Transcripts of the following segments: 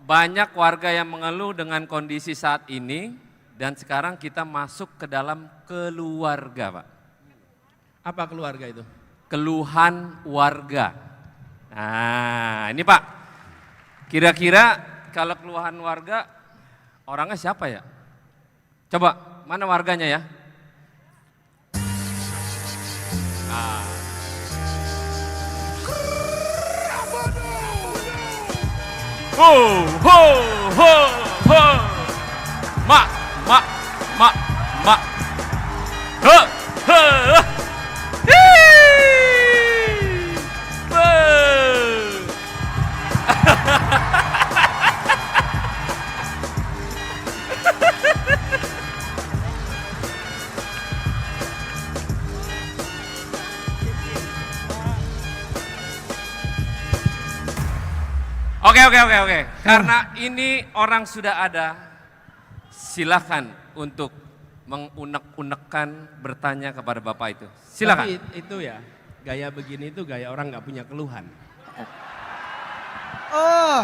banyak warga yang mengeluh dengan kondisi saat ini dan sekarang kita masuk ke dalam keluarga, Pak. Apa keluarga itu? Keluhan warga. Nah, ini Pak, kira-kira kalau keluhan warga, orangnya siapa ya? Coba, mana warganya ya? Nah. Ho, ho, ho, ho. Mak, mak, mak, mak. He, he. Oke. Karena ini orang sudah ada, silakan untuk mengunek-unekkan bertanya kepada Bapak itu. Silakan. Tapi itu ya, gaya begini itu gaya orang nggak punya keluhan. Oh,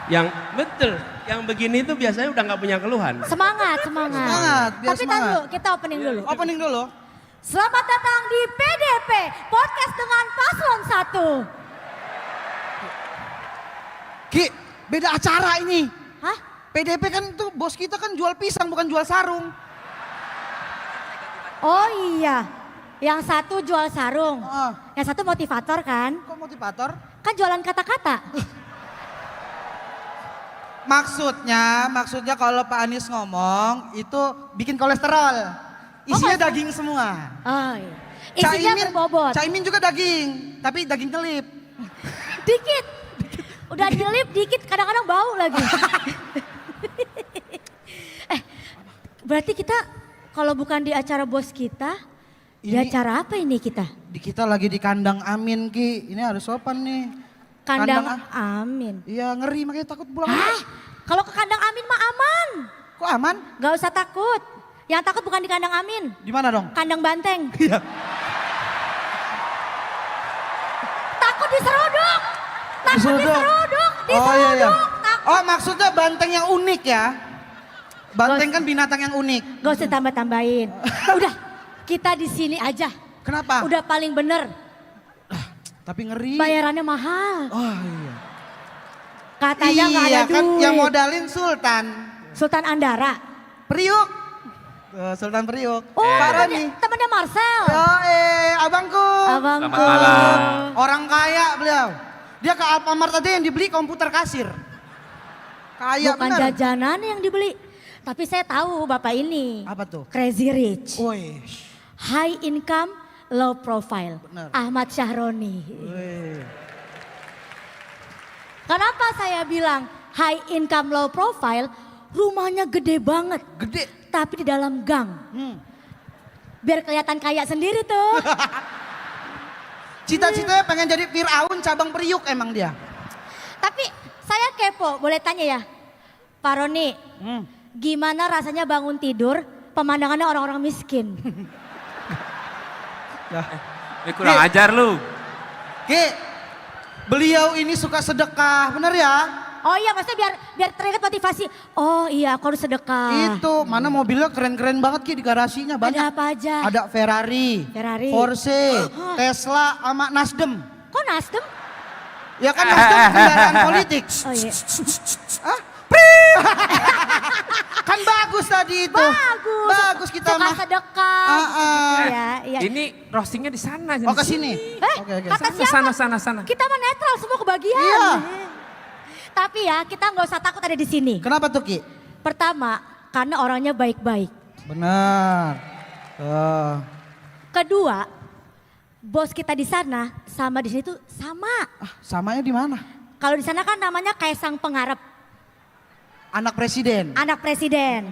Yang betul, yang begini itu biasanya udah nggak punya keluhan. Semangat. biar Tapi semangat. dulu, kita opening dulu. Opening dulu. Selamat datang di PDP, Podcast dengan Paslon 1. Ki, beda acara ini. Hah? PDP kan tuh bos kita kan jual pisang bukan jual sarung. Oh iya, yang satu jual sarung, Oh, yang satu motivator kan? kok motivator? Kan jualan kata-kata. Maksudnya kalau Pak Anies ngomong itu bikin kolesterol. Isinya daging semua. Oh iya. Isinya berbobot. Caimin juga daging, tapi daging kelip. Dikit. Udah dilip dikit, kadang-kadang bau lagi. Berarti kita kalau bukan di acara bos kita, di Ini- acara apa ini kita? Di kita lagi di kandang Amin Ki, ini harus sopan nih. Kandang Kandang Amin. Iya ngeri makanya takut pulang. Hah? Kalau ke kandang Amin mah aman. Kok aman? Gak usah takut. Yang takut bukan di kandang Amin, Di mana dong? kandang Banteng. Iya. Takut diseruduk. Diseruduk. Oh iya iya. Takut. Oh maksudnya banteng yang unik ya? Banteng kan binatang yang unik. Gak usah tambah-tambahin. Udah, kita di sini aja. Kenapa? Udah paling bener. Tapi ngeri. Bayarannya mahal. Oh iya. Katanya nggak ada Iya kan duit. yang modalin Sultan. Sultan Andara. Priuk. Sultan Priuk. Oh, Pak temannya, Roni. temannya Marcel. Abangku. Abangku. Selamat malam. Orang kaya beliau. Dia ke Alfamart aja yang dibeli komputer kasir. Kaya Bukan bener. jajanan yang dibeli. Tapi saya tahu bapak ini. Apa tuh? Crazy Rich. Woi. High income, low profile. Bener. Ahmad Syahroni. Woi. Kenapa saya bilang high income, low profile? Rumahnya gede banget. Gede. Tapi di dalam gang. Biar kelihatan kaya sendiri tuh. Cita-citanya pengen jadi Fir'aun cabang Priuk emang dia. Tapi saya kepo, boleh tanya ya? Pak Roni, gimana rasanya bangun tidur pemandangannya orang-orang miskin? Ini kurang ajar lu. Ki, beliau ini suka sedekah, bener ya? Oh iya, maksudnya biar teringat motivasi. Oh iya, aku harus sedekah. Itu, mana mobilnya keren-keren banget Ki di garasinya banyak. Ada apa aja? Ada Ferrari, Porsche, Tesla, sama Nasdem. Kok Nasdem? Ya kan Nasdem kendaraan politik. Oh iya. Hah? Kan bagus tadi itu. Bagus kita Suka mah. sedekah. Iya, iya. Ini roastingnya di sana. Oh ke sini. Oke. Kata siapa? Sana. Kita mah netral semua kebagian. Iya. Tapi ya kita nggak usah takut ada di sini. Kenapa tuh Ki? Pertama, karena orangnya baik-baik. Benar. Kedua, bos kita di sana sama di sini tuh sama. Samanya di mana? Kalau di sana kan namanya Kaisang Pengarap, Anak presiden. anak presiden.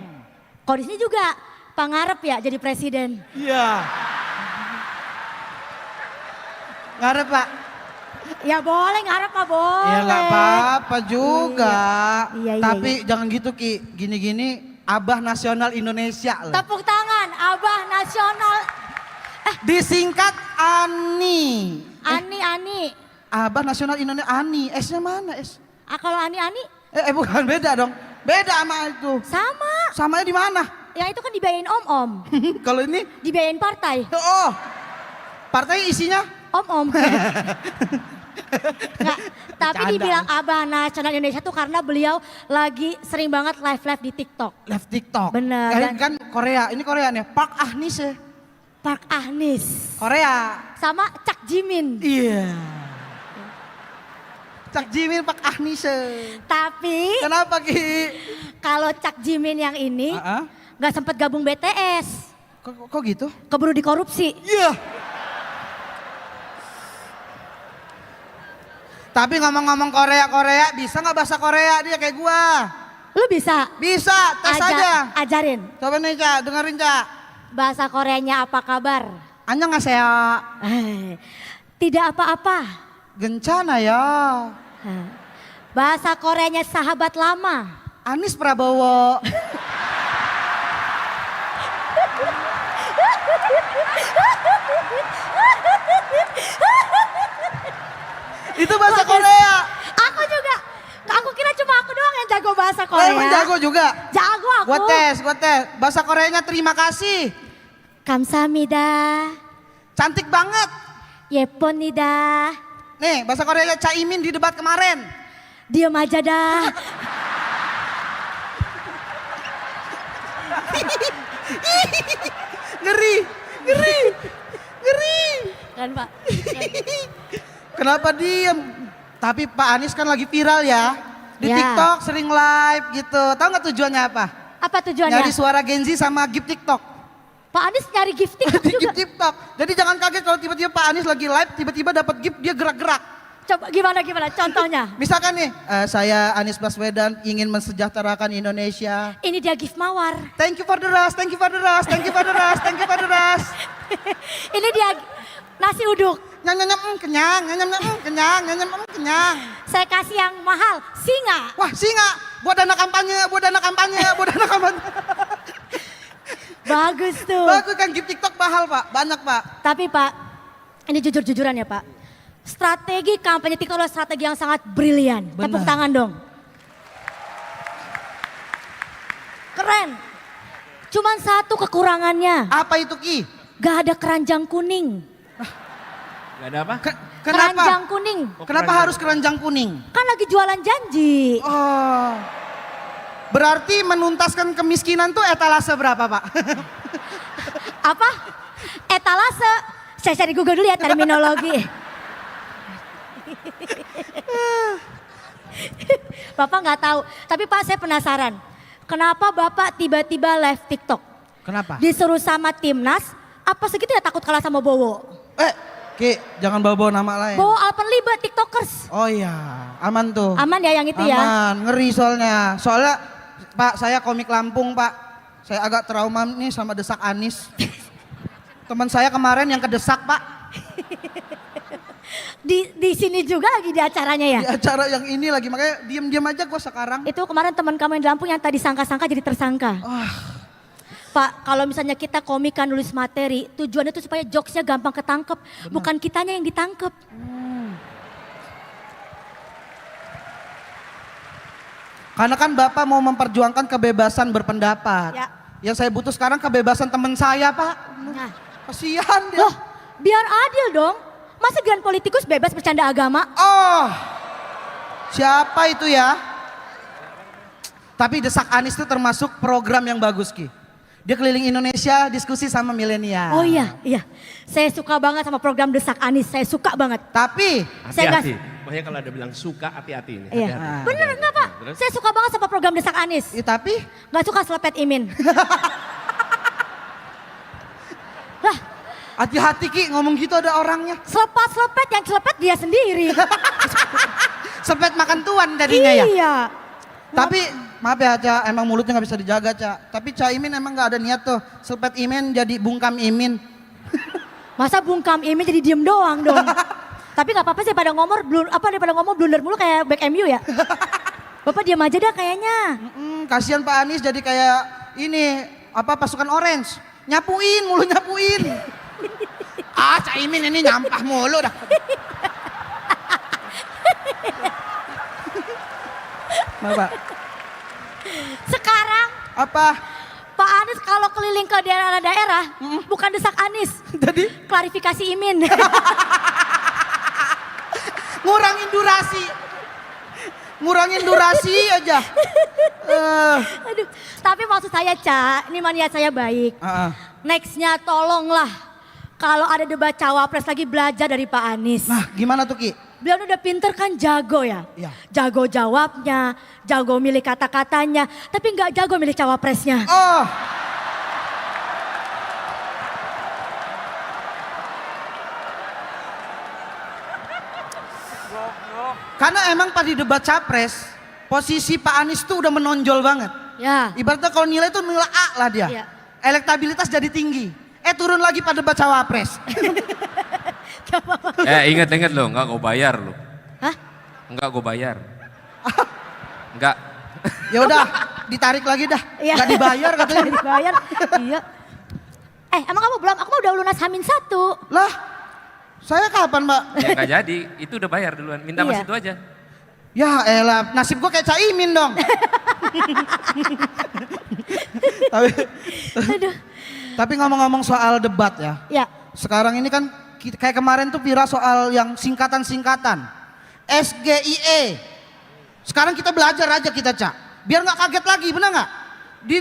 Kalau di sini juga Pengarap ya jadi presiden. Iya. Ngarep Pak. Ya boleh ngarep mah boleh. Ya nggak apa-apa juga. Iya, Tapi jangan gitu Ki. Gini-gini Abah Nasional Indonesia loh. Tepuk tangan, Abah Nasional. Disingkat ANI. Ani. Abah Nasional Indonesia ANI. S-nya mana S? Kalau Ani, Bukan, beda dong. Beda sama itu. Sama. Samanya di mana? Yang itu kan dibiayain om-om. Kalau ini? Dibiayain partai. Oh, partai isinya? Om-om. Nggak, tapi Bercanda. dibilang Abah Nasional Indonesia tuh karena beliau lagi sering banget live-live di TikTok. Live TikTok. Bener. Kan Korea, ini Korea nih. Park Ah-nis ya. Park Ah-nis. Korea. Sama Cak Jimin. Iya. Cak Jimin Park Ah-nis ya. Tapi Kenapa Ki? kalau Cak Jimin yang ini nggak sempet gabung BTS. Kok gitu? Keburu dikorupsi. Iya. Tapi ngomong-ngomong Korea, bisa nggak bahasa Korea dia kayak gua? Lu bisa? Bisa, tes aja. Ajarin. Coba nih Cak, dengerin Cak. Bahasa Koreanya apa kabar? Annyeonghaseyo. Tidak apa-apa. Gencana ya. Bahasa Koreanya sahabat lama. Anies Prabowo. Itu bahasa Korea. Aku juga. Aku kira cuma aku doang yang jago bahasa Korea. Emang jago juga. Jago aku. Gua tes. Bahasa Koreanya terima kasih. Kamsahamnida. Cantik banget. Yeponida. Nih, bahasa Koreanya Caimin di debat kemarin. Diam aja dah. Ngeri. Kan Pak. Kenapa diem? Tapi Pak Anies kan lagi viral ya. Di Ya. TikTok sering live gitu. Tahu nggak tujuannya apa? Apa tujuannya? Nyari suara Gen Z sama gift TikTok. Pak Anies nyari gifting juga. Gift TikTok. Jadi jangan kaget kalau tiba-tiba Pak Anies lagi live, tiba-tiba dapat gift dia gerak-gerak. Coba gimana contohnya? Misalkan nih, saya Anies Baswedan ingin mensejahterakan Indonesia. Ini dia gift mawar. Thank you for the rush, thank you for the rush, thank you for the rush, thank you for the rush. Ini dia nasi uduk. Nyam kenyang, nyam kenyang. Saya kasih yang mahal, singa. Wah, singa, buat dana kampanye. Bagus tuh. Bagus kan gift TikTok mahal Pak, banyak Pak. Tapi Pak, ini jujur-jujuran ya Pak. Strategi kampanye TikTok adalah strategi yang sangat brilian. Benar. Tepuk tangan dong. Keren. Cuman satu kekurangannya. Apa itu Ki? Gak ada keranjang kuning. Gak ada apa? Kenapa? Keranjang kuning. Kenapa harus keranjang kuning? Kan lagi jualan janji. Oh, berarti menuntaskan kemiskinan tuh etalase berapa Pak? Apa? Etalase. Saya cari Google dulu ya terminologi. Bapak nggak tahu. Tapi Pak saya penasaran. Kenapa Bapak tiba-tiba live TikTok? Kenapa? Disuruh sama Timnas, apa segitu ya takut kalah sama Bowo? Ki, jangan bawa-bawa nama lain. Bowo Alpenliba TikTokers. Oh iya, aman tuh. Aman ya yang itu ya? Aman, ngeri soalnya. Soalnya Pak, saya komik Lampung Pak. Saya agak trauma nih sama desak Anies. Teman saya kemarin yang kedesak Pak. Di sini juga lagi di acaranya ya? Di acara yang ini lagi, makanya diem-diem aja gue sekarang. Itu kemarin teman kamu yang di Lampung yang tadi sangka-sangka jadi tersangka. Pak, kalau misalnya kita komikan nulis materi, tujuannya itu supaya jokesnya gampang ketangkep. Bukan kitanya yang ditangkep. Karena kan Bapak mau memperjuangkan kebebasan berpendapat. Ya. Yang saya butuh sekarang kebebasan teman saya Pak. Nah. Kasihan dia. Loh, biar adil dong. Masa grand politikus bebas bercanda agama? Oh, siapa itu ya? Tapi Desak Anies itu termasuk program yang bagus Ki. Dia keliling Indonesia diskusi sama milenial. Oh iya. Saya suka banget sama program Desak Anies. Saya suka banget. Tapi Saya nggak- Hati-hati. Pokoknya kalau ada bilang suka, hati-hati ini. Iya. Hati-hati. Bener nggak Pak? Terus? Saya suka banget sama program Desak Anies. tapi Nggak suka selepet Imin. Lah, hati-hati Ki, ngomong gitu ada orangnya. selepet yang selepet dia sendiri. Sepet makan tuan jadinya ya. Iya. Tapi maaf ya Ca, emang mulutnya nggak bisa dijaga Ca. Tapi Ca Imin emang nggak ada niat tuh. Sepet Imin jadi bungkam Imin. Masa bungkam Imin jadi diem doang dong. Tapi nggak apa-apa sih pada daripada ngomong blunder mulu kayak back MU ya. Bapak diam aja dah kayaknya. Kasihan Pak Anies jadi kayak ini pasukan orange. Nyapuin mulu nyapuin. Ca Imin ini nyampah mulu dah. Apa? Sekarang Apa? Pak Anies kalau keliling ke daerah-daerah bukan desak Anies. Jadi Klarifikasi Imin. ngurangin durasi. Ngurangin durasi aja. Aduh, tapi maksud saya Ca, ini mania saya baik. Nextnya tolonglah kalau ada debat cawapres lagi belajar dari Pak Anies. Nah, gimana tuh Ki? Beliau udah pinter kan, jago ya. Iya. Jago jawabnya, jago milih kata-katanya, tapi nggak jago milih cawapresnya. Oh. Karena emang pas di debat capres, posisi Pak Anies tuh udah menonjol banget. Ya. Ibaratnya kalau nilai tuh nilai A lah dia. Iya. Elektabilitas jadi tinggi. Turun lagi pada debat cawapres. Ingat-ingat lo, enggak gue bayar lo. Hah? Enggak gue bayar. Enggak. Ya udah, ditarik lagi dah. Iya. Gak dibayar katanya. Nggak dibayar. Iya. Emang kamu belum? Aku mah udah lunas Hamin 1. Lah, saya kapan Mbak? Ya enggak jadi, itu udah bayar duluan. Minta Iya. mas itu aja. Ya elah, nasib gue kayak Caimin dong. Aduh. Tapi ngomong-ngomong soal debat ya. Ya. Sekarang ini kan kayak kemarin tuh viral soal yang singkatan-singkatan. SGIE. Sekarang kita belajar aja kita Cak. Biar nggak kaget lagi, bener nggak?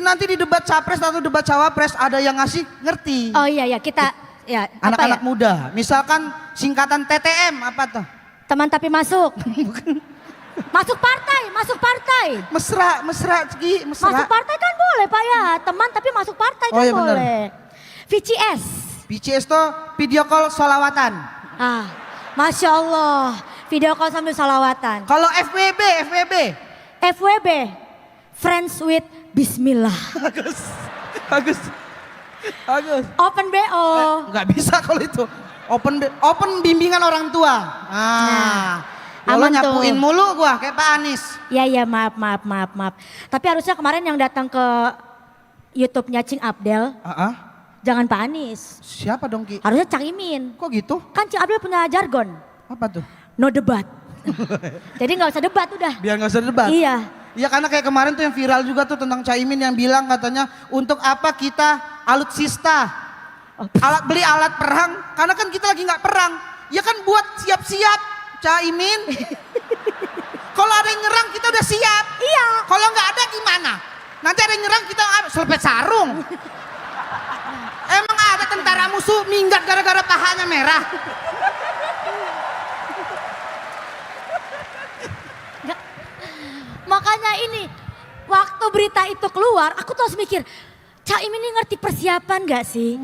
Nanti di debat capres atau debat cawapres ada yang ngasih ngerti. Oh iya ya, kita ya apa Anak-anak ya? muda. Misalkan singkatan TTM apa tuh? Teman tapi masuk. Masuk partai. Mesra, Ciki, mesra. Masuk partai kan boleh Pak ya, teman tapi masuk partai Oh kan iya, bener. boleh. VCS. BCS tuh video call solawatan. Masya Allah, video call sambil salawatan. Kalau FWB. FWB, Friends with Bismillah. Bagus. Open BO. Nggak bisa kalau itu. Open bimbingan orang tua. Kalau aman tuh. nyapuin mulu gua kayak Pak Anies. Ya maaf. Tapi harusnya kemarin yang datang ke YouTube-nya Cing Abdel, jangan Pak Anies. Siapa dong Ki? Harusnya Cang Imin. Kok gitu? Kan Cing Abdel punya jargon, Apa tuh? no debat. Jadi nggak usah debat udah. Biar nggak usah debat. Iya. Iya karena kayak kemarin tuh yang viral juga tuh tentang Caimin yang bilang katanya untuk apa kita alutsista, beli alat perang, karena kan kita lagi nggak perang. Ya kan buat siap-siap Caimin. Kalau ada yang nyerang kita udah siap. Iya. Kalau nggak ada gimana? Nanti ada yang nyerang kita selepet sarung. Emang ada tentara musuh minggat gara-gara pahanya merah. Makanya ini, waktu berita itu keluar, aku tuh harus mikir, Caimin ini ngerti persiapan gak sih?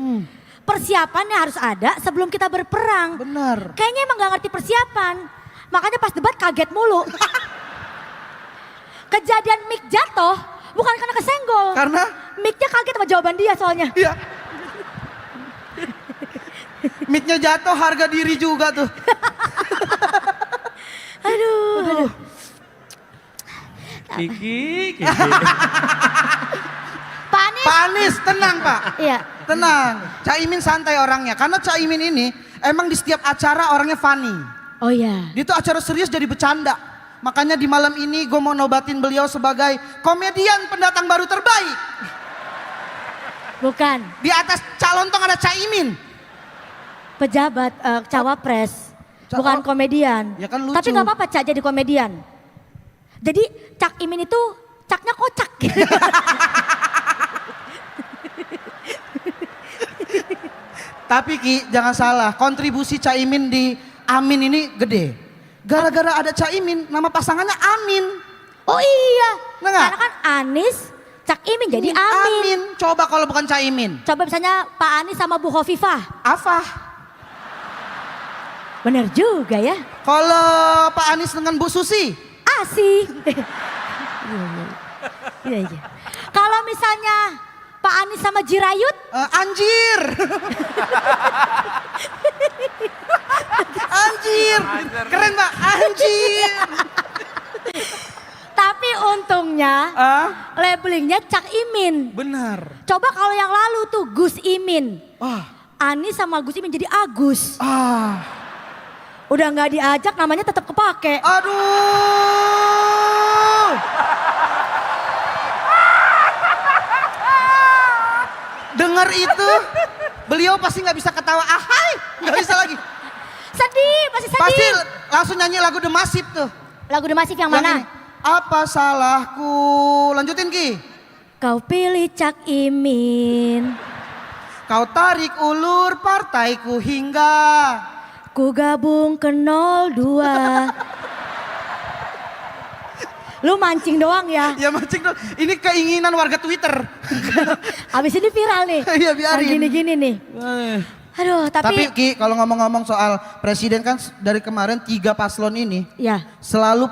Persiapannya harus ada sebelum kita berperang. Bener. Kayaknya emang gak ngerti persiapan. Makanya pas debat kaget mulu. Kejadian mic jatuh bukan karena kesenggol. Karena? Mic-nya kaget sama jawaban dia soalnya. Iya. Mic-nya jatuh, harga diri juga tuh. Aduh. Kiki. Pak Anies, tenang Pak. Iya. Tenang. Caimin santai orangnya. Karena Caimin ini emang di setiap acara orangnya funny. Oh iya. Dia tuh acara serius jadi bercanda. Makanya di malam ini gue mau nobatin beliau sebagai komedian pendatang baru terbaik. Bukan. Di atas calon tong ada Caimin. Pejabat cawapres. Bukan komedian. Ya kan lucu. Tapi gak apa-apa Cak jadi komedian. Jadi Cak Imin itu Caknya kocak. Tapi Ki jangan salah, kontribusi Caimin di Amin ini gede. Gara-gara ada Caimin, nama pasangannya Amin. Oh iya. Bener nggak? Karena kan Anies, Cak Imin jadi Amin. Coba kalau bukan Caimin. Coba misalnya Pak Anies sama Bu Hovifah. Afah. Bener juga ya. Kalau Pak Anies dengan Bu Susi. Asi. Iya. Kalau misalnya Pak Anies sama Jirayut. Anjir. Anjir. Keren Pak, anjir. Tapi untungnya labelingnya Cak Imin. Benar. Coba kalau yang lalu tuh Gus Imin. Anies sama Gus Imin jadi Agus. Udah nggak diajak namanya tetap kepake. Aduh. Dengar itu, beliau pasti nggak bisa ketawa. Ahai, nggak bisa lagi. Sedih, masih sedih. Pasti langsung nyanyi lagu The Massive tuh. Lagu The Massive yang Yang mana? ini, apa salahku? Lanjutin Ki. Kau pilih Cak Imin, Kau tarik ulur partaiku hingga ku gabung ke 02. Lu mancing doang ya. ya mancing dong. Ini keinginan warga Twitter. Abis ini viral nih. Iya, biarin. Yang gini-gini nih. Aduh, Tapi tapi, Ki, kalau ngomong-ngomong soal presiden kan dari kemarin 3 paslon ini ya, selalu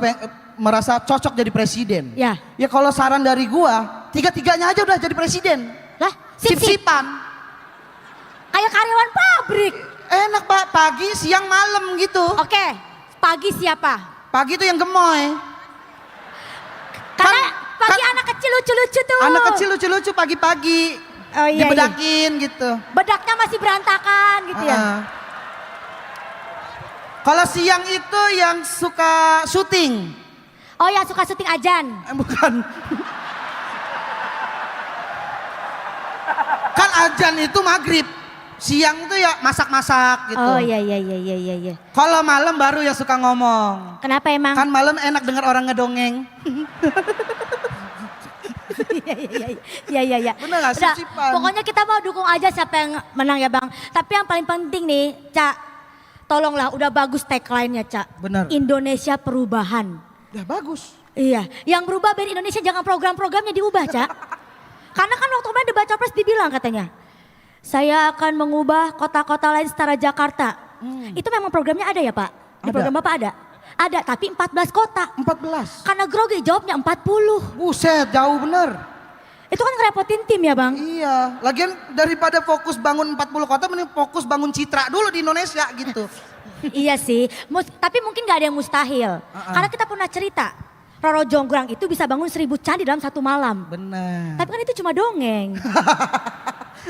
merasa cocok jadi presiden. ya. Ya kalau saran dari gua, 3-3-nya aja udah jadi presiden. Lah, sip-sip. Sip-sipan. Kayak karyawan pabrik. Enak Pak, pagi, siang, malam gitu. Oke, pagi siapa? Pagi tuh yang gemoy. Karena pagi kan- anak kecil lucu-lucu tuh. Anak kecil lucu-lucu pagi-pagi. Oh iya, Dibedakin gitu. Bedaknya masih berantakan gitu ya. Ah. Kalau siang itu yang suka syuting. Oh ya, suka syuting ajan. Bukan. Kan ajan itu maghrib. Siang itu ya masak-masak gitu. Oh iya, iya, iya, iya, iya, iya. Kalau malam baru ya suka ngomong. Kenapa emang? Kan malam enak dengar orang ngedongeng. Iya, iya, iya, iya, iya, iya. Bener gak, Udah, sip-sipan. pokoknya kita mau dukung aja siapa yang menang ya Bang. Tapi yang paling penting nih, Cak, tolonglah udah bagus tagline-nya Cak. Bener. Indonesia perubahan. Ya bagus. Iya, yang berubah biar Indonesia jangan program-programnya diubah Cak. Karena kan waktu kemarin debat capres dibilang katanya, saya akan mengubah kota-kota lain setara Jakarta. Itu memang programnya ada ya Pak? Di Ada. program Bapak ada? Ada, tapi 14 kota. 14. Karena grogi jawabnya 40. Buset, jauh bener. Itu kan ngerepotin tim ya Bang? Iya, lagian daripada fokus bangun 40 kota, mending fokus bangun citra dulu di Indonesia gitu. Iya sih, tapi mungkin gak ada yang mustahil. Karena kita pernah cerita, Roro Jonggrang itu bisa bangun 1000 candi dalam 1 malam. Bener. Tapi kan itu cuma dongeng.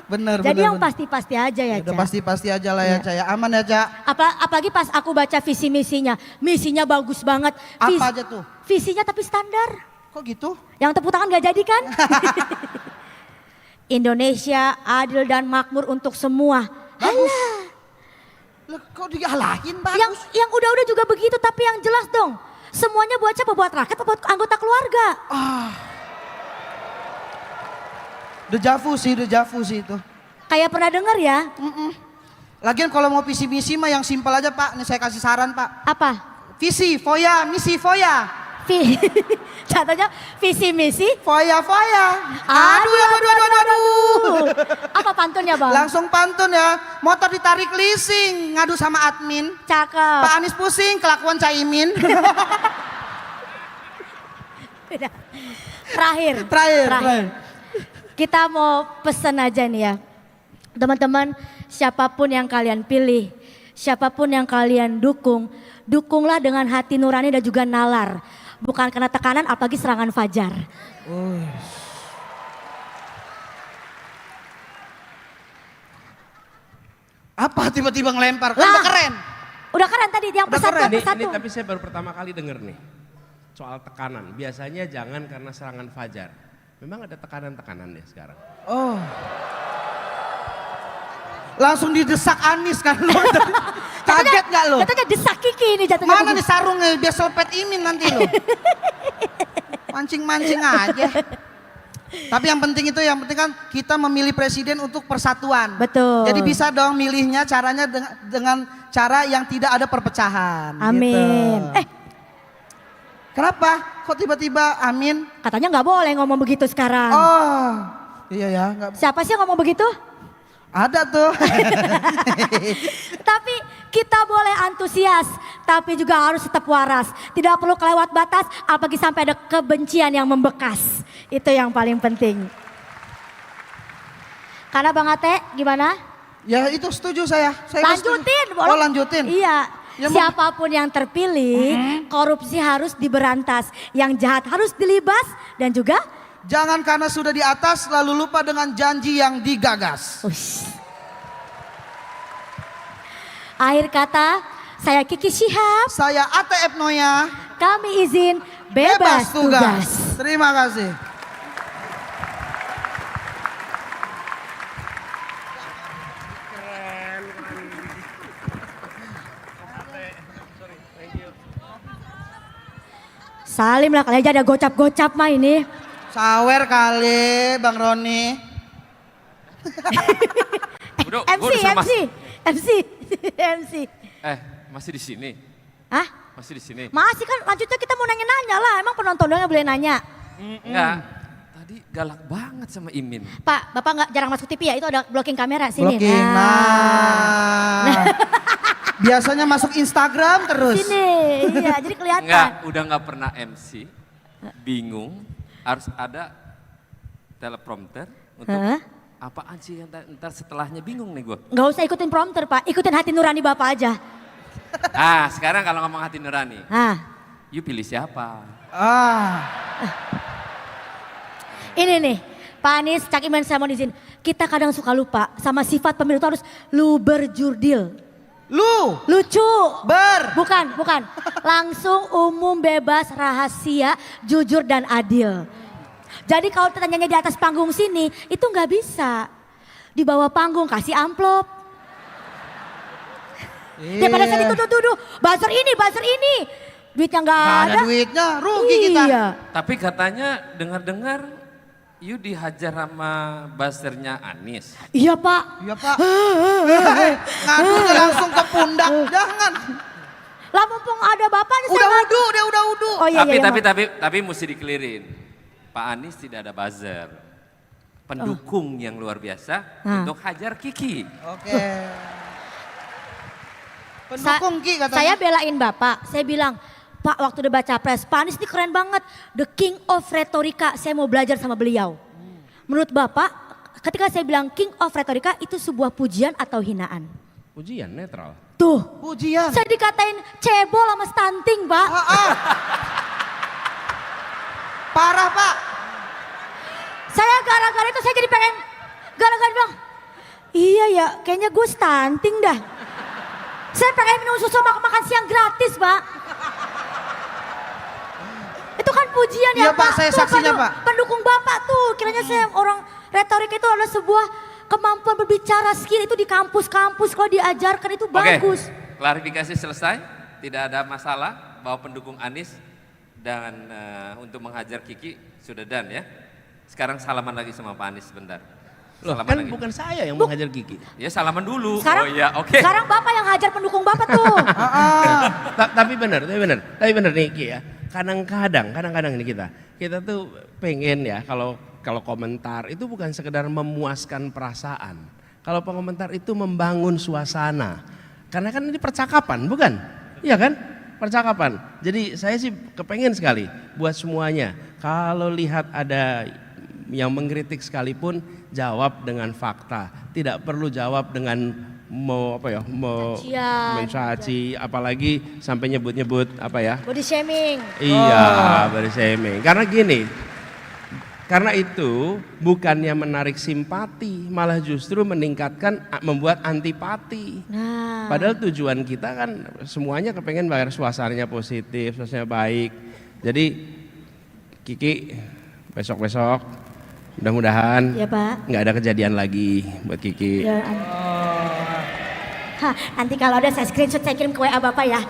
Bener, Jadi bener, yang bener. pasti-pasti aja ya, Udah Ca. pasti-pasti aja lah ya, Iya. Cak. Ya. Aman ya, Cak. Apalagi pas aku baca visi misinya. Misinya bagus banget. Apa aja tuh? Visinya tapi standar. Kok gitu? Yang tepuk tangan gak jadi kan? Indonesia adil dan makmur untuk semua. Bagus. Loh, kok dialahin bagus? Yang udah-udah juga begitu, tapi yang jelas dong. Semuanya buat siapa? Buat rakyat atau buat anggota keluarga? Dejavu sih itu. Kayak pernah dengar ya? Lagian kalau mau visi misi mah yang simpel aja Pak. Nih saya kasih saran Pak. Apa? Visi, foya, misi, foya. Contohnya visi misi. Foya. Aduh. Apa pantunnya Bang? Langsung pantun ya. Motor ditarik leasing, ngadu sama admin. Cakep. Pak Anies pusing, kelakuan Caimin. Terakhir. Kita mau pesen aja nih ya. Teman-teman, siapapun yang kalian pilih, siapapun yang kalian dukung, dukunglah dengan hati nurani dan juga nalar. Bukan karena tekanan apalagi serangan fajar. Apa tiba-tiba ngelempar? Kan Lah. udah keren. Udah keren tadi yang Udah persatuan keren. persatu. Ini tapi saya baru pertama kali denger nih. Soal tekanan. Biasanya jangan karena serangan fajar. Memang ada tekanan-tekanan ya sekarang. Oh. Langsung didesak Anies kan lo. Kaget gak lo? Jatuhnya desak Kiki ini jatuhnya. Mana begitu. nih sarungnya biar selpet Imin nanti lo. Mancing-mancing aja. Tapi yang penting kan kita memilih presiden untuk persatuan. Betul. Jadi bisa dong milihnya caranya dengan cara yang tidak ada perpecahan. Amin. Gitu. Kenapa? Kok tiba-tiba amin? Katanya nggak boleh ngomong begitu sekarang. Oh, iya ya. Siapa sih yang ngomong begitu? Ada tuh. Tapi kita boleh antusias, tapi juga harus tetap waras. Tidak perlu kelewat batas, apalagi sampai ada kebencian yang membekas. Itu yang paling penting. Karena Bang Ate, gimana? Ya itu setuju saya. Lanjutin. Setuju. Oh lanjutin. Iya. Ya, Siapapun yang terpilih, korupsi harus diberantas. Yang jahat harus dilibas dan juga Jangan karena sudah di atas lalu lupa dengan janji yang digagas. Ush. Akhir kata, saya Kiki Syihab. Saya ATF Noya. Kami izin bebas tugas. Terima kasih. Salim lah, kali aja ada gocap-gocap mah ini. Sawer kali Bang Roni. Udah, MC, gua udah suruh MC, MC, MC. Masih di sini? Hah? Masih di sini? Masih kan lanjutnya kita mau nanya-nanya lah. Emang penonton doang yang boleh nanya. Enggak. Tadi galak banget sama Imin. Pak, Bapak nggak jarang masuk TV ya? Itu ada blocking kamera sini. Blocking. Nah. Biasanya masuk Instagram terus. Sini, iya jadi kelihatan. Enggak, udah nggak pernah MC. Bingung. Harus ada teleprompter untuk Hah? apaan sih yang ntar setelahnya bingung nih gue. Nggak usah ikutin prompter Pak, ikutin hati nurani Bapak aja. Sekarang kalau ngomong hati nurani, you pilih siapa? Ini nih, Pak Anies, Cak Iman saya mau izin. Kita kadang suka lupa sama sifat pemilu itu harus luberjurdil. Lucu. Bukan. Langsung, umum, bebas, rahasia, jujur dan adil. Jadi kalau tanyanya di atas panggung sini, itu nggak bisa. Di bawah panggung kasih amplop. Daripada saya dituduh-tuduh, buzzer ini. Duitnya nggak ada. Duitnya, rugi kita. Iya. Tapi katanya dengar-dengar you dihajar sama buzzernya Anies. Iya Pak. Iya Pak. Ngadunya langsung ke pundak, jangan. Lah mumpung ada Bapak nih Udah saya udu, dia udah udu. Oh iya, Tapi mesti dikelirin. Pak Anies tidak ada buzzer. Pendukung yang luar biasa untuk hajar Kiki. Oke. Pendukung Ki katanya. Saya belain Bapak, saya bilang, Pak waktu debat capres, Pak Anies ini keren banget. The King of Retorika, saya mau belajar sama beliau. Menurut Bapak, ketika saya bilang King of Retorika itu sebuah pujian atau hinaan? Ujian netral. Tuh, Pujian. saya dikatain cebol sama stunting Pak. Parah Pak. Saya gara-gara itu saya jadi pengen, gara-gara bilang, iya ya kayaknya gue stunting dah. Saya pengen minum susu makan siang gratis Pak. Itu kan pujian Iya ya Pak, saya Tuh, saksinya Pak. Pendukung Bapak tuh, kiranya saya orang retorik itu adalah sebuah kemampuan berbicara, skill itu di kampus-kampus kalau diajarkan itu bagus. Klarifikasi selesai, tidak ada masalah bahwa pendukung Anies dan untuk menghajar Kiki sudah done ya. Sekarang salaman lagi sama Pak Anies sebentar. Loh, Salaman kan lagi. bukan saya yang menghajar Kiki. Ya salaman dulu. Sekarang, oh iya, oke. Sekarang Bapak yang hajar pendukung Bapak tuh. Tapi benar nih Ki ya. Kadang-kadang ini kita tuh pengen ya kalau komentar itu bukan sekedar memuaskan perasaan. Kalau pengomentar itu membangun suasana. Karena kan ini percakapan, bukan? Iya kan? Percakapan. Jadi saya sih kepengen sekali buat semuanya. Kalau lihat ada yang mengkritik sekalipun jawab dengan fakta. Tidak perlu jawab dengan mencaci, apalagi sampai nyebut-nyebut apa ya? Body shaming. Iya, body shaming. Karena gini, karena itu bukannya menarik simpati, malah justru membuat antipati. Nah. Padahal tujuan kita kan semuanya kepengen biar suasananya positif, suasananya baik. Jadi Kiki besok-besok mudah-mudahan Ya Pak. nggak ada kejadian lagi buat Kiki. Ya, nanti kalau ada saya screenshot saya kirim ke WA Bapak ya.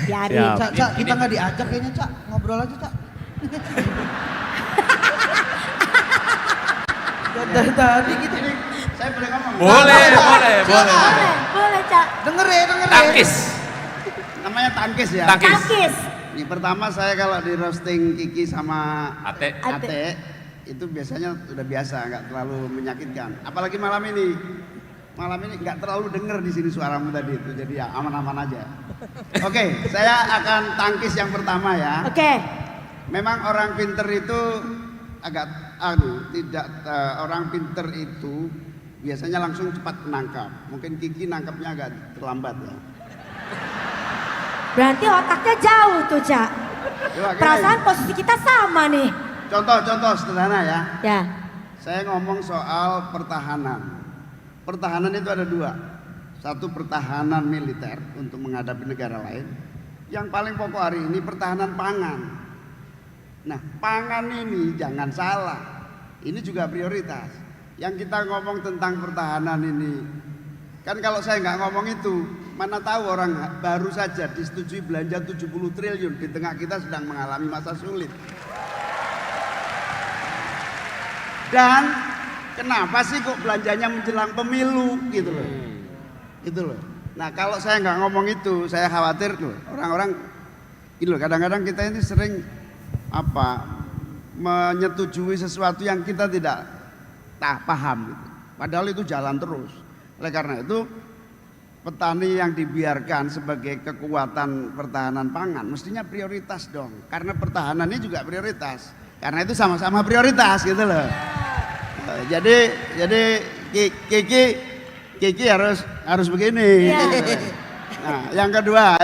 Biarin. Siap. Cak, kita nggak diajak kayaknya Cak, ngobrol aja Cak. Dari tadi gitu. Saya boleh ngomong? Boleh. Boleh Cak. Denger ya. Tangkis. Namanya tangkis ya. Tangkis. Ini pertama saya kalau di roasting Kiki sama Ate. Ate itu biasanya udah biasa, nggak terlalu menyakitkan. Apalagi malam ini nggak terlalu denger di sini suaramu tadi itu, jadi ya aman-aman aja. Oke, saya akan tangkis yang pertama ya. Oke. Memang orang pinter itu orang pinter itu biasanya langsung cepat menangkap. Mungkin Kiki nangkapnya agak terlambat ya. Berarti otaknya jauh tuh Cak. Perasaan posisi kita sama nih. Contoh sederhana ya. Ya. Saya ngomong soal pertahanan. Pertahanan itu ada dua. Satu pertahanan militer untuk menghadapi negara lain. yang paling pokok hari ini pertahanan pangan. Nah, pangan ini jangan salah, ini juga prioritas. Yang kita ngomong tentang pertahanan ini, kan kalau saya nggak ngomong itu, mana tahu orang baru saja disetujui belanja 70 triliun di tengah kita sedang mengalami masa sulit. Dan kenapa sih kok belanjanya menjelang pemilu gitu loh. Gitu loh. Nah, kalau saya nggak ngomong itu, saya khawatir loh orang-orang gitu loh, kadang-kadang kita ini sering menyetujui sesuatu yang kita tidak paham gitu. Padahal itu jalan terus. Oleh karena itu petani yang dibiarkan sebagai kekuatan pertahanan pangan mestinya prioritas dong, karena pertahanan ini juga prioritas. Karena itu sama-sama prioritas gitu loh. Jadi Kiki harus begini. Ya. Nah, yang kedua,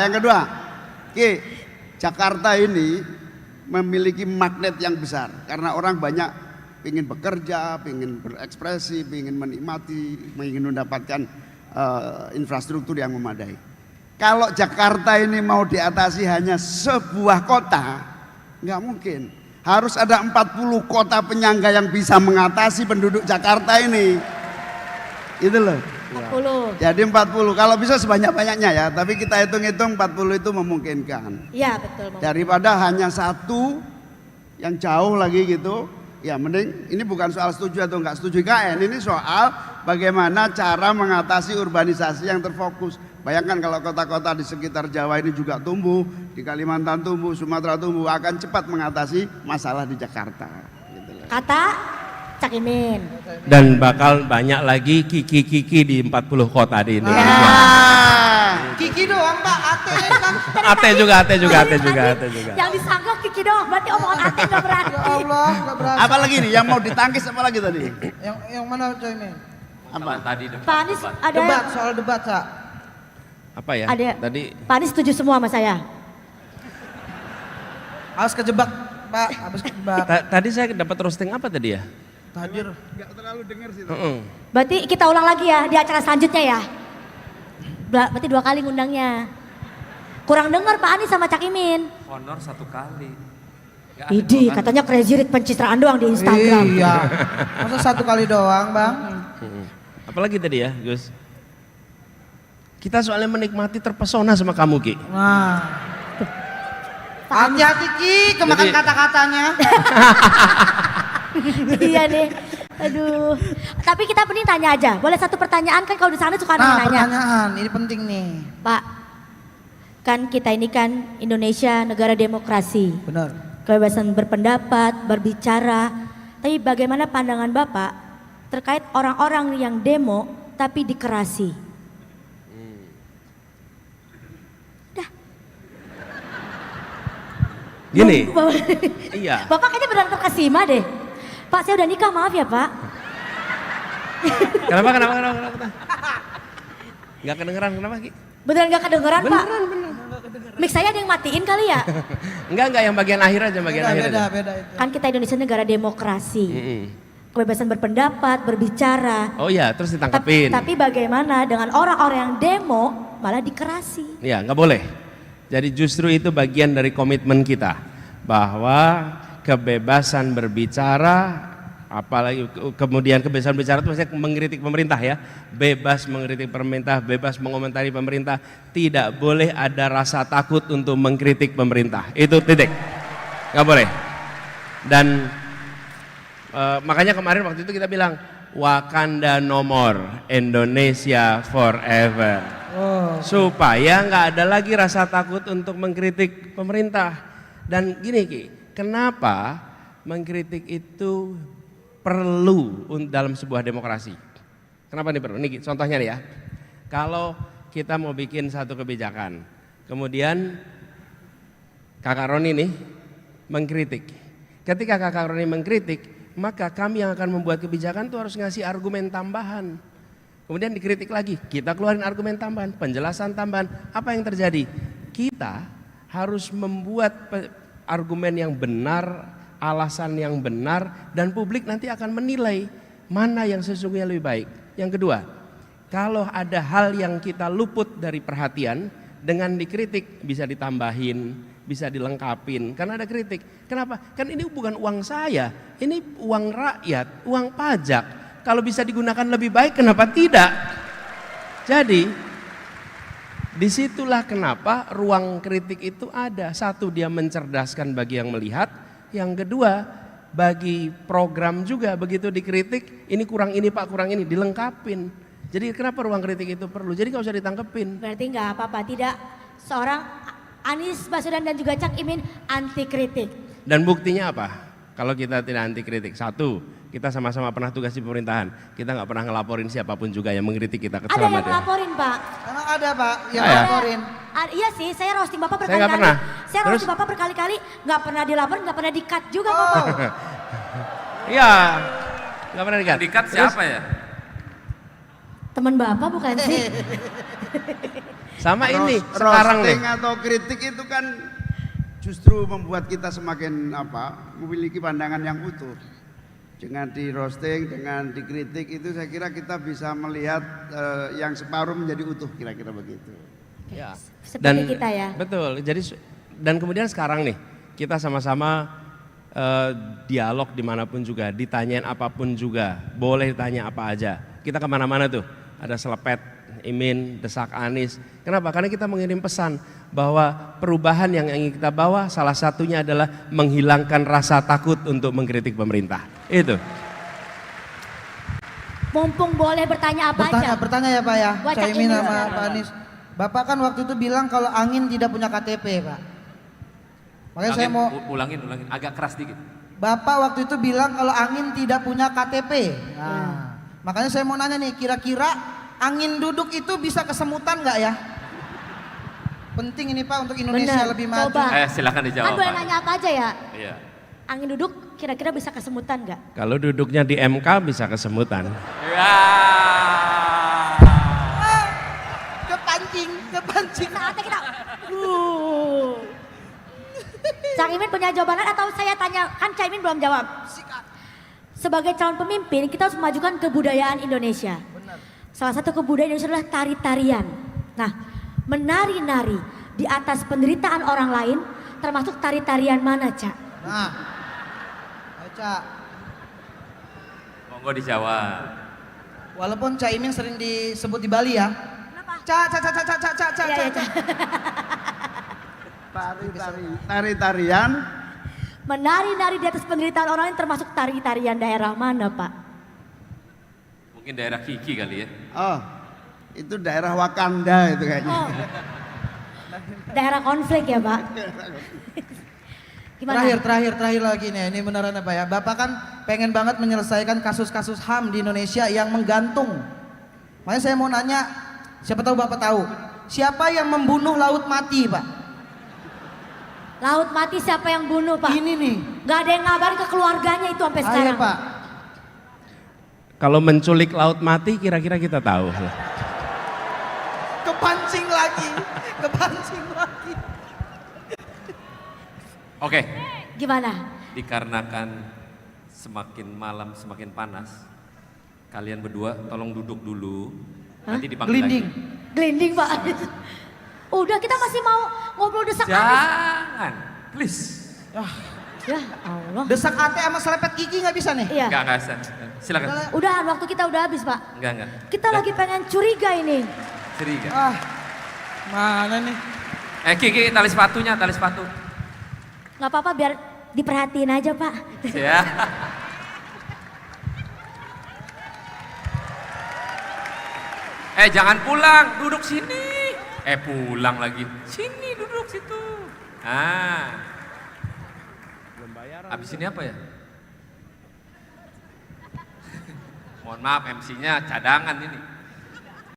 Jakarta ini memiliki magnet yang besar karena orang banyak ingin bekerja, ingin berekspresi, ingin menikmati, ingin mendapatkan infrastruktur yang memadai. Kalau Jakarta ini mau diatasi hanya sebuah kota, nggak mungkin. Harus ada 40 kota penyangga yang bisa mengatasi penduduk Jakarta ini. Itu loh. 40. Jadi 40, kalau bisa sebanyak-banyaknya ya, tapi kita hitung-hitung 40 itu memungkinkan. Iya betul. Daripada hanya satu yang jauh lagi gitu, ya mending ini bukan soal setuju atau enggak setuju IKN, ini soal bagaimana cara mengatasi urbanisasi yang terfokus. Bayangkan kalau kota-kota di sekitar Jawa ini juga tumbuh, di Kalimantan tumbuh, Sumatera tumbuh, akan cepat mengatasi masalah di Jakarta. Gitu loh. Kata Cak Imin. Dan bakal banyak lagi kiki-kiki di 40 kota di Indonesia. Kiki doang Pak, Ate kan. Ate juga. Yang disangka Kiki doang, berarti omongan Ate gak berarti. Ya Allah, gak berasa. Apa lagi nih yang mau ditangkis, apa lagi tadi? Yang mana Caimin? Apa? Tadi debat. Pak Anies ada Debat, soal debat Sa. Apa ya? Ada. Tadi Pak Anies setuju semua sama saya. Harus kejebak Pak, habis kejebak. tadi saya dapat roasting apa tadi ya? Hadir. Enggak terlalu dengar sih. Berarti kita ulang lagi ya di acara selanjutnya ya. Berarti 2 kali ngundangnya. Kurang dengar Pak Anies sama Cak Imin. Honor 1 kali. Nggak ada Idi, 2 kali. katanya crazy rate pencitraan doang di Instagram. Iya. Masa 1 kali doang Bang? Apalagi tadi ya, Gus? Kita soalnya menikmati, terpesona sama kamu, Ki. Nah. Hati-hati Ki, kemakan Jadi- kata-katanya. Iya nih. Aduh. Tapi kita mending tanya aja. Boleh satu pertanyaan kan kalau di sana suka Nah, nanya-nanya. pertanyaan, ini penting nih. Pak, kan kita ini kan Indonesia negara demokrasi. Benar. Kebebasan berpendapat, berbicara. Tapi bagaimana pandangan Bapak terkait orang-orang yang demo tapi dikerasi? Gini, iya. Bapak kayaknya benar terkesima deh. Pak, saya udah nikah, maaf ya Pak. Kenapa? Gak kedengeran, kenapa, Ki? Beneran gak kedengeran Pak? Beneran. Mix saya ada yang matiin kali ya? Enggak, yang bagian akhir aja, bagian akhir aja. Beda itu. Kan kita Indonesia negara demokrasi. Mm-mm. Kebebasan berpendapat, berbicara. Oh iya, terus ditangkepin. Tapi bagaimana dengan orang-orang yang demo malah dikerasi? Ya, nggak boleh. Jadi justru itu bagian dari komitmen kita bahwa kebebasan berbicara, apalagi kemudian kebebasan berbicara itu maksudnya mengkritik pemerintah ya, bebas mengkritik pemerintah, bebas mengomentari pemerintah, tidak boleh ada rasa takut untuk mengkritik pemerintah. Itu titik, nggak boleh. Dan makanya kemarin waktu itu kita bilang Wakanda no more, Indonesia forever. Supaya nggak ada lagi rasa takut untuk mengkritik pemerintah. Dan gini Ki, kenapa mengkritik itu perlu dalam sebuah demokrasi? Kenapa ini perlu? Ini contohnya nih ya. Kalau kita mau bikin satu kebijakan, kemudian Kakak Roni nih mengkritik. Ketika Kakak Roni mengkritik, maka kami yang akan membuat kebijakan itu harus ngasih argumen tambahan. Kemudian dikritik lagi, kita keluarin argumen tambahan, penjelasan tambahan. Apa yang terjadi? Kita harus membuat argumen yang benar, alasan yang benar, dan publik nanti akan menilai mana yang sesungguhnya lebih baik. Yang kedua, kalau ada hal yang kita luput dari perhatian, Dengan dikritik bisa ditambahin, bisa dilengkapin, karena ada kritik. Kenapa? Kan ini bukan uang saya, ini uang rakyat, uang pajak. Kalau bisa digunakan lebih baik, kenapa tidak? Jadi, disitulah kenapa ruang kritik itu ada. Satu, dia mencerdaskan bagi yang melihat. Yang kedua, bagi program juga begitu dikritik, ini kurang ini Pak, kurang ini, dilengkapin. Jadi kenapa ruang kritik itu perlu? Jadi nggak usah ditangkepin. Berarti nggak apa-apa, tidak seorang Anies Baswedan dan juga Cak Imin anti kritik. Dan buktinya apa? Kalau kita tidak anti kritik, satu, kita sama-sama pernah tugas di pemerintahan. Kita nggak pernah ngelaporin siapapun juga yang mengkritik kita Ada kesalahan. yang ngelaporin Pak. Emang ada Pak yang Ada. laporin. Iya sih, saya roasting Bapak Saya nggak berkali-kali. pernah. Saya Terus? roasting Bapak berkali-kali, nggak pernah dilaporin, nggak pernah di-cut juga Oh. Bapak. Iya, nggak pernah dikat. Dikat siapa ya? Teman Bapak bukan sih? Sama ini sekarang nih. Roasting atau kritik itu kan justru membuat kita semakin memiliki pandangan yang utuh. Dengan di roasting, dengan dikritik itu saya kira kita bisa melihat yang separuh menjadi utuh, kira-kira begitu. Ya. Seperti kita ya. Betul. Jadi dan kemudian sekarang nih kita sama-sama dialog dimanapun juga, ditanyain apapun juga, boleh ditanya apa aja. Kita kemana-mana tuh, ada selepet Imin, desak Anies. Kenapa? Karena kita mengirim pesan bahwa perubahan yang ingin kita bawa salah satunya adalah menghilangkan rasa takut untuk mengkritik pemerintah. Itu. Mumpung boleh bertanya apa aja. Bertanya ya Pak ya, Buat Cak Caimin Imin sama sekarang. Pak Anies. Bapak kan waktu itu bilang kalau angin tidak punya KTP Pak. Makanya saya mau, ulangin, agak keras dikit. Bapak waktu itu bilang kalau angin tidak punya KTP. Nah, makanya saya mau nanya nih, kira-kira angin duduk itu bisa kesemutan nggak ya? Penting ini Pak untuk Indonesia Bener, lebih maju. coba. Silakan dijawab. Kan boleh Pak. nanya apa aja ya? Iya. Angin duduk kira-kira bisa kesemutan nggak? Kalau duduknya di MK bisa kesemutan. Ya. Kepancing. Saatnya kita. Cak Imin punya jawaban atau saya tanya? Kan Cak Imin belum jawab. Sebagai calon pemimpin kita harus memajukan kebudayaan Indonesia. Salah satu kebudayaan Indonesia adalah tari-tarian. Nah, menari-nari di atas penderitaan orang lain termasuk tari-tarian mana, Cak? Nah, ayo Cak. Monggo dijawab. Walaupun Cak Imin sering disebut di Bali ya. Kenapa? Cak. Iya, iya, Cak. Tari-tarian Menari-nari di atas penderitaan orang lain termasuk tari-tarian daerah mana, Pak? Mungkin daerah Kiki kali ya. Oh, itu daerah Wakanda itu kayaknya. Oh. Daerah konflik ya, Pak? Gimana? Terakhir lagi nih, ini beneran apa ya? Bapak kan pengen banget menyelesaikan kasus-kasus HAM di Indonesia yang menggantung. Makanya saya mau nanya, siapa tahu Bapak tahu, siapa yang membunuh Laut Mati, Pak? Laut Mati siapa yang bunuh, Pak? Ini nih. Gak ada yang ngabarin ke keluarganya itu sampai sekarang. Ayo Pak. Kalau menculik Laut Mati kira-kira kita tahu. Kepancing lagi. Oke. Gimana? Dikarenakan semakin malam semakin panas, kalian berdua tolong duduk dulu. Nanti dipanggil Gelinding. lagi. Gelinding, Pak. Udah, kita masih mau ngobrol desak Anies. Jangan, please. Ya Allah. Desak ate sama selepet gigi nggak bisa nih? Iya. Enggak, silakan. Udah, waktu kita udah habis, Pak. Enggak. Kita lagi pengen curiga ini. Curiga. Ah, mana nih? Kiki, tali sepatu. Gak apa-apa, biar diperhatiin aja, Pak. Ya. Jangan pulang, duduk sini. Pulang lagi. Sini duduk situ. Habis ini apa ya? Mohon maaf, MC-nya cadangan ini.